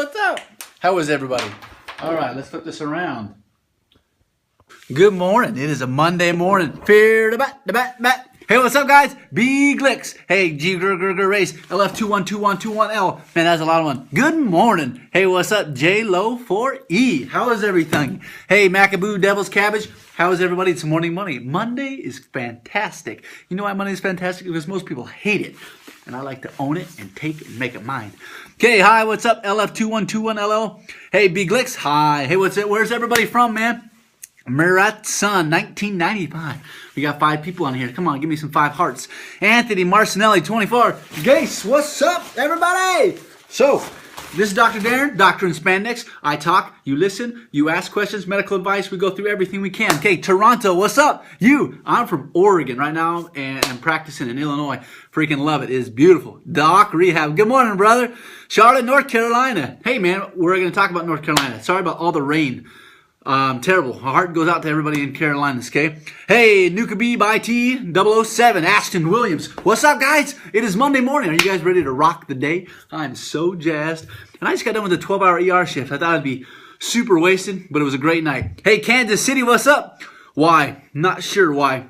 what's up? How is everybody? All right, let's flip this around. Good morning. It is a Monday morning. Fear the bat. Hey, what's up, guys? B Glicks. Hey, G Race. LF212121L. Man, that's a lot of one. Good morning. Hey, what's up? J Lo 4E. How is everything? Hey, Macaboo Devil's Cabbage. How is everybody? It's Morning Money. Monday is fantastic. You know why Monday is fantastic? Because most people hate it. And I like to own it and take it and make it mine. Okay, hi, what's up? LF2121LL. Hey, B Glicks. Hi. Hey, what's it? Where's everybody from, man? Murat Sun, 1995. We got 5 people on here. Come on, give me some 5 hearts. Anthony Marcinelli, 24. Gace, what's up, everybody? So, this is Dr. Darin, Dr. In Spandex. I talk, you listen, you ask questions, medical advice. We go through everything we can. Okay, Toronto, what's up? I'm from Oregon right now, and I'm practicing in Illinois. Freaking love it. It is beautiful. Doc Rehab, good morning, brother. Charlotte, North Carolina. Hey, man, we're going to talk about North Carolina. Sorry about all the rain. Terrible. My heart goes out to everybody in Carolinas, okay? Hey, Nukabeeb IT 007, Ashton Williams. What's up, guys? It is Monday morning. Are you guys ready to rock the day? I'm so jazzed. And I just got done with a 12-hour ER shift. I thought I'd be super wasted, but it was a great night. Hey, Kansas City, what's up? Why? Not sure why.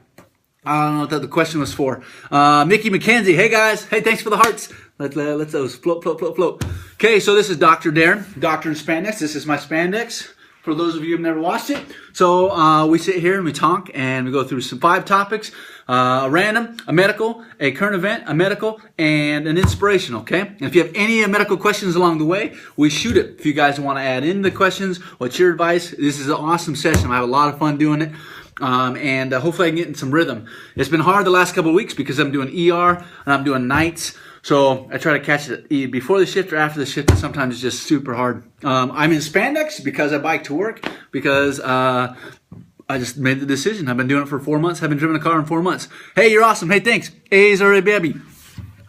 I don't know what the question was for. Mickey McKenzie, hey, guys. Hey, thanks for the hearts. Let those float. Okay, so this is Dr. Darin, Dr. in Spandex. This is my Spandex. For those of you who have never watched it. So we sit here and we talk and we go through some 5 topics. A random, a medical, a current event, a medical, and an inspirational, okay? And if you have any medical questions along the way, we shoot it. If you guys want to add in the questions, what's your advice? This is an awesome session. I have a lot of fun doing it. And hopefully I can get in some rhythm. It's been hard the last couple of weeks because I'm doing ER and I'm doing nights. So I try to catch it before the shift or after the shift, and sometimes it's just super hard. I'm in Spandex because I bike to work, because I just made the decision. I've been doing it for 4 months. I haven't driven a car in 4 months. Hey, you're awesome. Hey, thanks. A's are a baby.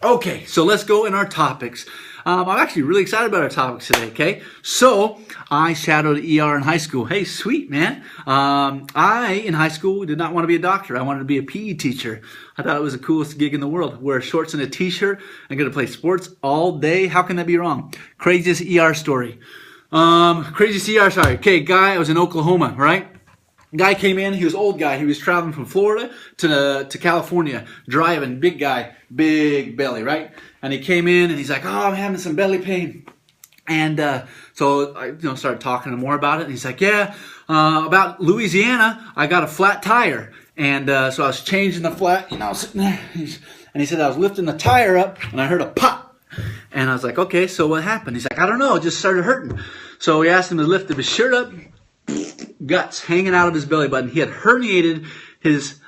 Okay, so let's go in our topics. I'm actually really excited about our topics today, okay? So, I shadowed ER in high school. Hey, sweet, man. I, in high school, did not want to be a doctor. I wanted to be a PE teacher. I thought it was the coolest gig in the world. Wear shorts and a t-shirt and go to play sports all day. How can that be wrong? Craziest ER story. Craziest ER story. Okay, guy, I was in Oklahoma, right? Guy came in, he was an old guy. He was traveling from Florida to California, driving, big guy, big belly, right? And he came in and he's like, oh, I'm having some belly pain. And so I started talking to him more about it. And he's like, yeah, about Louisiana, I got a flat tire. And so I was changing the flat, sitting there. And he said I was lifting the tire up and I heard a pop. And I was like, okay, so what happened? He's like, I don't know, it just started hurting. So we asked him to lift his shirt up. Guts hanging out of his belly button. He had herniated his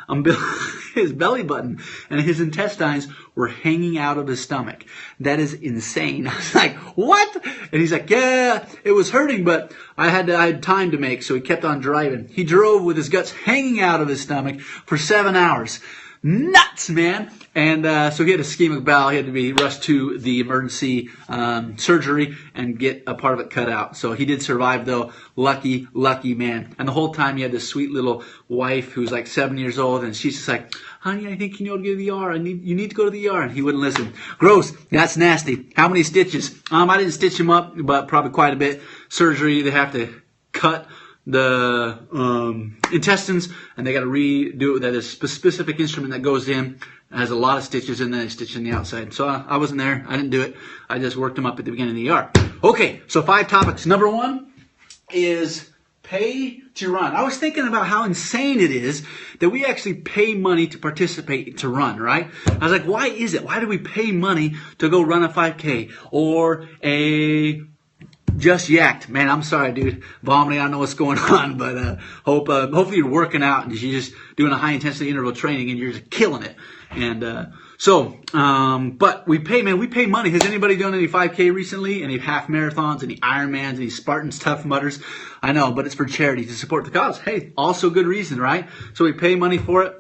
belly button, and his intestines were hanging out of his stomach. That is insane. I was like, what? And he's like, yeah, it was hurting, but I had time to make, so he kept on driving. He drove with his guts hanging out of his stomach for 7 hours. Nuts, man. And so he had a ischemic bowel. He had to be rushed to the emergency surgery and get a part of it cut out. So he did survive, though. Lucky, lucky man. And the whole time he had this sweet little wife who's like 7 years old, and she's just like, honey, I think you need to go to the ER. You need to go to the ER. And he wouldn't listen. Gross. That's nasty. How many stitches? I didn't stitch him up, but probably quite a bit. Surgery, they have to cut the intestines, and they got to redo it. There's a specific instrument that goes in. It has a lot of stitches, and then they stitch in the outside. So I wasn't there. I didn't do it. I just worked them up at the beginning of the ER. Okay, so 5 topics. Number 1 is pay to run. I was thinking about how insane it is that we actually pay money to participate to run, right? I was like, why is it? Why do we pay money to go run a 5K or a just yacked? Man, I'm sorry, dude. Vomiting, I don't know what's going on, but hopefully you're working out and you're just doing a high-intensity interval training and you're just killing it. And but we pay money. Has anybody done any 5K recently? Any half marathons, any Ironmans, any Spartans, Tough Mudders? I know, but it's for charity, to support the cause. Hey, also good reason, right? So we pay money for it.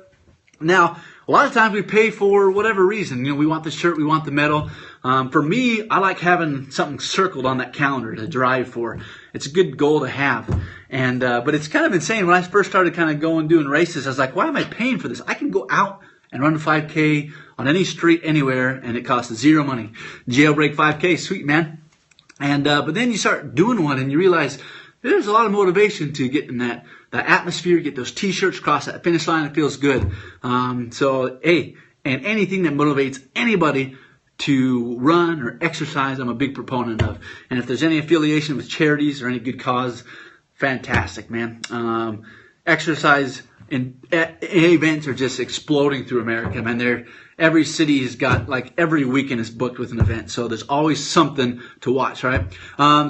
Now, a lot of times we pay for whatever reason. We want the shirt, we want the medal. For me, I like having something circled on that calendar to drive for. It's a good goal to have. And but it's kind of insane. When I first started kind of doing races, I was like, why am I paying for this? I can go out and run a 5K on any street, anywhere, and it costs 0 money. Jailbreak 5K, sweet, man. And but then you start doing one and you realize there's a lot of motivation to get in that atmosphere, get those t-shirts, cross that finish line. It feels good. So hey, and anything that motivates anybody to run or exercise, I'm a big proponent of. And if there's any affiliation with charities or any good cause, fantastic, man. Exercise and events are just exploding through America, man. Every city has got, like, every weekend is booked with an event, so there's always something to watch, right?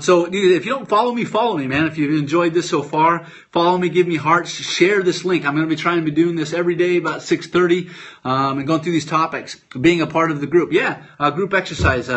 So if you don't follow me, man. If you've enjoyed this so far, follow me, give me hearts, share this link. I'm going to be trying to be doing this every day about 6:30, and going through these topics, being a part of the group. Yeah, group exercise,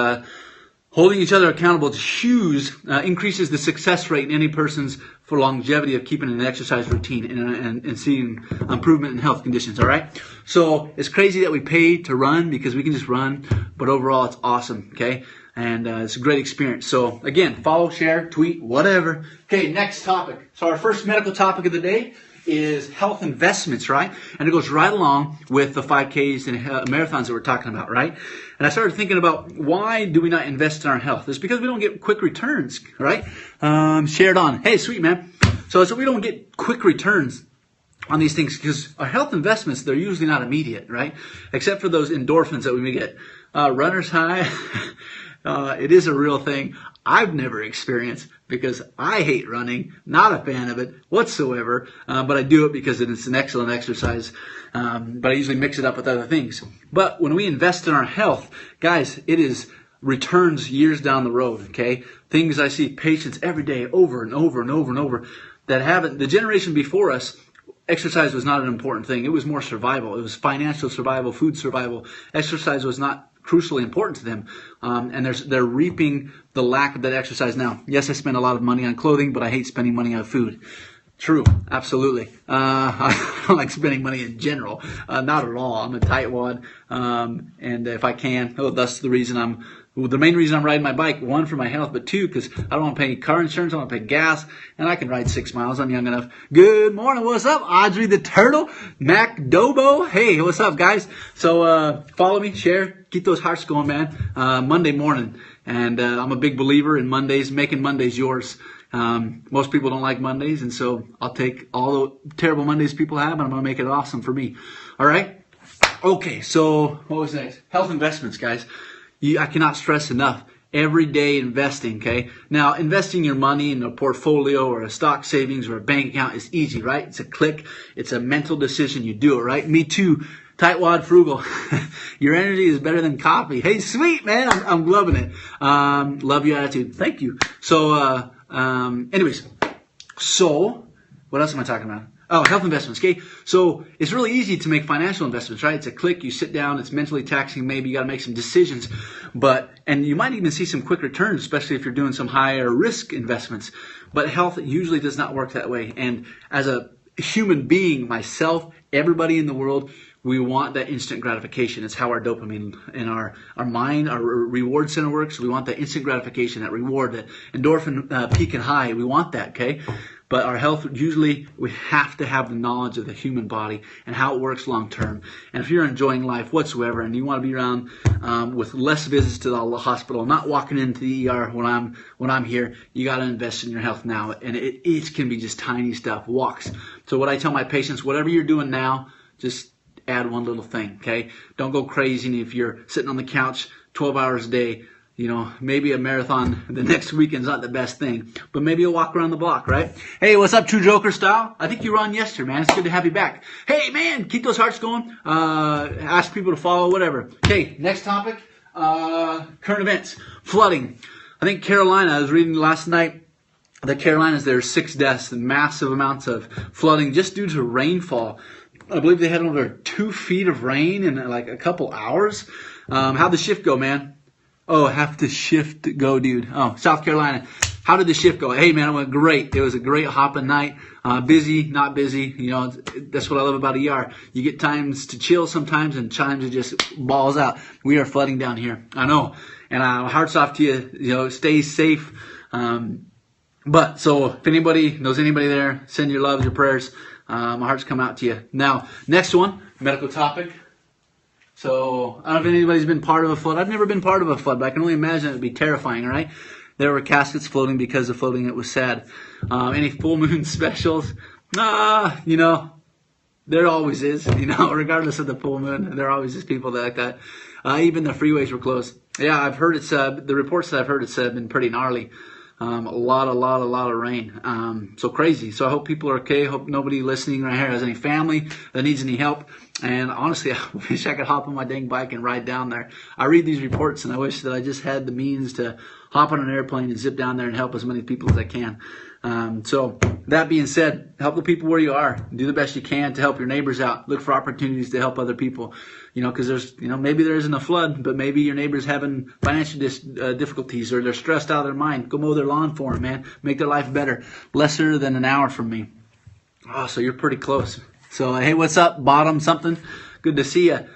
holding each other accountable to huge increases the success rate in any person's for longevity of keeping an exercise routine and seeing improvement in health conditions, all right? So it's crazy that we pay to run because we can just run, but overall it's awesome, okay? And it's a great experience. So again, follow, share, tweet, whatever. Okay, next topic. So our first medical topic of the day is health investments, right? And it goes right along with the 5Ks and marathons that we're talking about, right? And I started thinking about, why do we not invest in our health? It's because we don't get quick returns, right? Shared on. Hey, sweet, man. So we don't get quick returns on these things because our health investments, they're usually not immediate, right? Except for those endorphins that we may get. Runner's high, it is a real thing. I've never experienced because I hate running, not a fan of it whatsoever, but I do it because it's an excellent exercise, but I usually mix it up with other things. But when we invest in our health, guys, it is returns years down the road, okay? Things I see patients every day over and over and over and over that haven't, the generation before us, exercise was not an important thing. It was more survival. It was financial survival, food survival. Exercise was not crucially important to them, and they're reaping the lack of that exercise now. Yes, I spend a lot of money on clothing, but I hate spending money on food. True, absolutely. I don't like spending money in general, not at all. I'm a tightwad, and if I can, that's the reason the main reason I'm riding my bike, one, for my health, but two, because I don't want to pay car insurance, I don't want to pay gas, and I can ride 6 miles. I'm young enough. Good morning, what's up? Audrey the Turtle, Mac Dobo. Hey, what's up, guys? So follow me, share, keep those hearts going, man. Monday morning, and I'm a big believer in Mondays, making Mondays yours. Most people don't like Mondays, and so I'll take all the terrible Mondays people have, and I'm going to make it awesome for me. All right? Okay, so what was next? Health investments, guys. I cannot stress enough. Everyday investing, okay? Now, investing your money in a portfolio or a stock savings or a bank account is easy, right? It's a click. It's a mental decision. You do it, right? Me too. Tightwad frugal. Your energy is better than coffee. Hey, sweet, man. I'm loving it. Love your attitude. Thank you. So, anyways. So, what else am I talking about? Oh, health investments, okay? So it's really easy to make financial investments, right? It's a click, you sit down, it's mentally taxing, maybe you got to make some decisions, and you might even see some quick returns, especially if you're doing some higher risk investments. But health usually does not work that way. And as a human being, myself, everybody in the world, we want that instant gratification. It's how our dopamine in our mind, our reward center works. We want that instant gratification, that reward, that endorphin peak and high. We want that, okay? But our health, usually we have to have the knowledge of the human body and how it works long term. And if you're enjoying life whatsoever and you want to be around with less visits to the hospital, not walking into the ER when I'm here, you got to invest in your health now. And it can be just tiny stuff, walks. So what I tell my patients, whatever you're doing now, just add one little thing, okay? Don't go crazy if you're sitting on the couch 12 hours a day. You know, maybe a marathon the next weekend's not the best thing, but maybe you'll walk around the block, right? Hey, what's up, True Joker Style? I think you were on yesterday, man. It's good to have you back. Hey, man, keep those hearts going. Ask people to follow, whatever. Okay, next topic, current events, flooding. I think Carolina, I was reading last night, the Carolinas, there's 6 deaths and massive amounts of flooding just due to rainfall. I believe they had over 2 feet of rain in like a couple hours. How'd the shift go, man? Oh, have to shift go, dude. Oh, South Carolina. How did the shift go? Hey, man, it went great. It was a great hopping night. Busy, not busy. You know, that's what I love about ER. You get times to chill sometimes and times to just balls out. We are flooding down here. I know. And hearts off to you. You know, stay safe. But so if anybody knows anybody there, send your loves, your prayers. My heart's come out to you. Now, next one, medical topic. So, I don't know if anybody's been part of a flood. I've never been part of a flood, but I can only imagine it would be terrifying, right? there were caskets floating because of floating. It was sad. Any full moon specials? You know, there always is, you know, regardless of the full moon, there always is people that like that. Even the freeways were closed. Yeah, I've heard it's, the reports that I've heard, it's been pretty gnarly. A lot of rain. So crazy. So I hope people are okay. Hope nobody listening right here has any family that needs any help. And honestly, I wish I could hop on my dang bike and ride down there. I read these reports and I wish that I just had the means to hop on an airplane and zip down there and help as many people as I can. So that being said, help the people where you are. Do the best you can to help your neighbors out. Look for opportunities to help other people. You know, because there's, you know, maybe there isn't a flood, but maybe your neighbor's having financial difficulties, or they're stressed out of their mind. Go mow their lawn for them, man. Make their life better. Lesser than an hour from me. Oh, so you're pretty close. So, hey, what's up? Bottom something? Good to see you.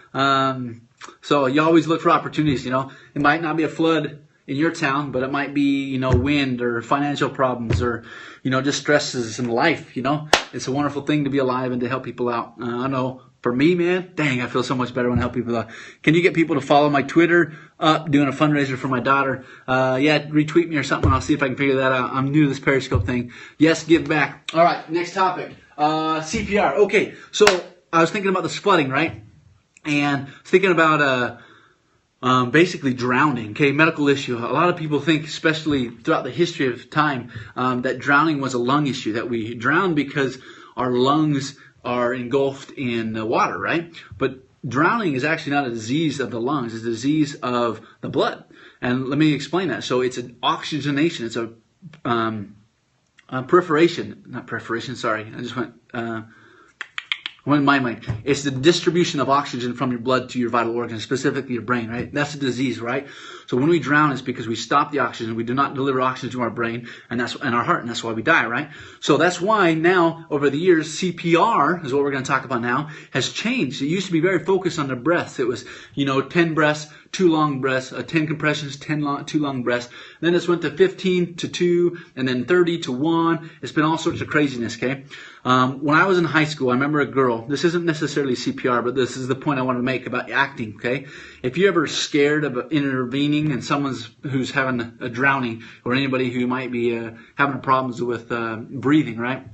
So you always look for opportunities, you know. It might not be a flood in your town, but it might be, you know, wind or financial problems, or, you know, just stresses in life, you know. It's a wonderful thing to be alive and to help people out. I know for me, man, dang, I feel so much better when I help people out. Can you get people to follow my Twitter up, doing a fundraiser for my daughter? Yeah, retweet me or something. I'll see if I can figure that out. I'm new to this Periscope thing. Yes, give back. All right, next topic. CPR. Okay, so I was thinking about this flooding, right? And thinking about basically drowning, okay, medical issue. A lot of people think, especially throughout the history of time, that drowning was a lung issue, that we drown because our lungs are engulfed in the water, right? But drowning is actually not a disease of the lungs, it's a disease of the blood. And let me explain that. So it's an oxygenation, it's a perforation, not perforation, sorry, I just went in my mind. It's the distribution of oxygen from your blood to your vital organs, specifically your brain, right? That's a disease, right? So when we drown, it's because we stop the oxygen. We do not deliver oxygen to our brain and our heart, and that's why we die, right? So that's why now, over the years, CPR is what we're going to talk about now, has changed. It used to be very focused on the breaths. It was, you know, 10 breaths, 2 long breaths, 10 compressions, 2 long breaths. Then it went to 15 to 2, and then 30 to 1. It's been all sorts of craziness, okay? When I was in high school, I remember a girl. This isn't necessarily CPR, but this is the point I want to make about acting, okay? If you're ever scared of intervening and someone's who's having a drowning, or anybody who might be having problems with breathing, right?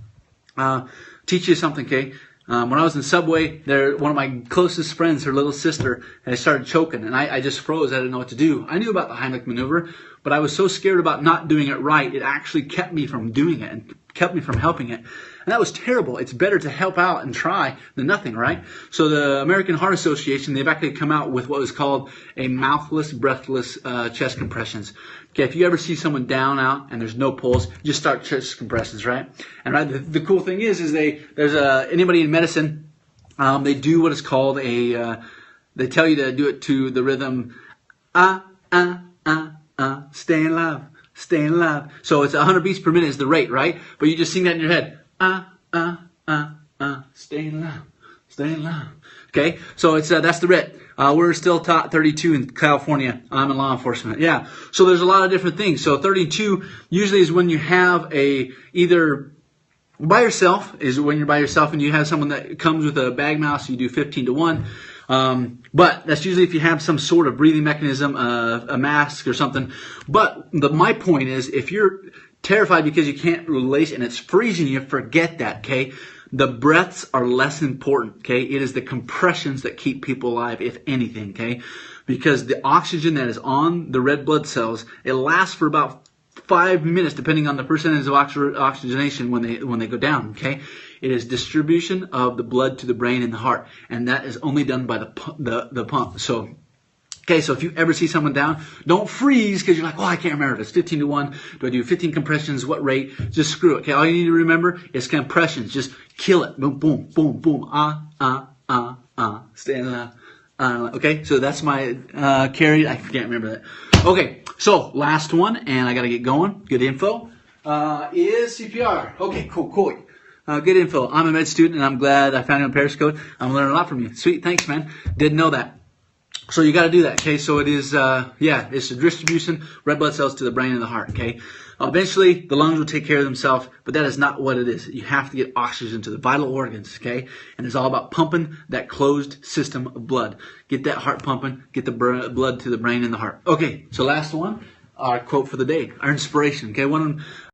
Teach you something, okay? When I was in Subway, one of my closest friends, her little sister, had started choking, and I just froze. I didn't know what to do. I knew about the Heimlich maneuver, but I was so scared about not doing it right, it actually kept me from doing it and kept me from helping it. And that was terrible. It's better to help out and try than nothing, right? So the American Heart Association, they've actually come out with what was called a mouthless, breathless chest compressions. Okay, if you ever see someone down out and there's no pulse, just start chest compressions, right? And right, the cool thing is there's anybody in medicine, they do what is called they tell you to do it to the rhythm, stay alive. Staying alive. So it's 100 beats per minute is the rate, right? But you just sing that in your head. Staying alive. Staying alive. Okay? So it's that's the rate. We're still taught 32 in California. I'm in law enforcement. Yeah. So there's a lot of different things. So 32 usually is when you have either by yourself, is when you're by yourself and you have someone that comes with a bag mouth, so you do 15 to 1. But that's usually if you have some sort of breathing mechanism, a mask or something. But my point is, if you're terrified because you can't release and it's freezing you, forget that, okay? The breaths are less important, okay? It is the compressions that keep people alive, if anything, okay? Because the oxygen that is on the red blood cells, it lasts for about 5 minutes, depending on the percentage of oxygenation when they go down, okay? It is distribution of the blood to the brain and the heart, and that is only done by the pump. So, okay, so if you ever see someone down, don't freeze because you're like, oh, I can't remember if it's 15 to 1. Do I do 15 compressions? What rate? Just screw it. Okay, all you need to remember is compressions. Just kill it. Boom, boom, boom, boom. Stand alive. Okay, so that's my carry. I can't remember that. Okay, so last one, and I got to get going. Good info is CPR. Okay, cool. Good info. I'm a med student, and I'm glad I found you on Periscope. I'm learning a lot from you. Sweet, thanks, man. Didn't know that. So you got to do that, okay? So it is, it's the distribution, red blood cells to the brain and the heart, okay? Eventually, the lungs will take care of themselves, but that is not what it is. You have to get oxygen to the vital organs, okay? And it's all about pumping that closed system of blood. Get that heart pumping, get the blood to the brain and the heart. Okay, so last one. our quote for the day, our inspiration. Okay,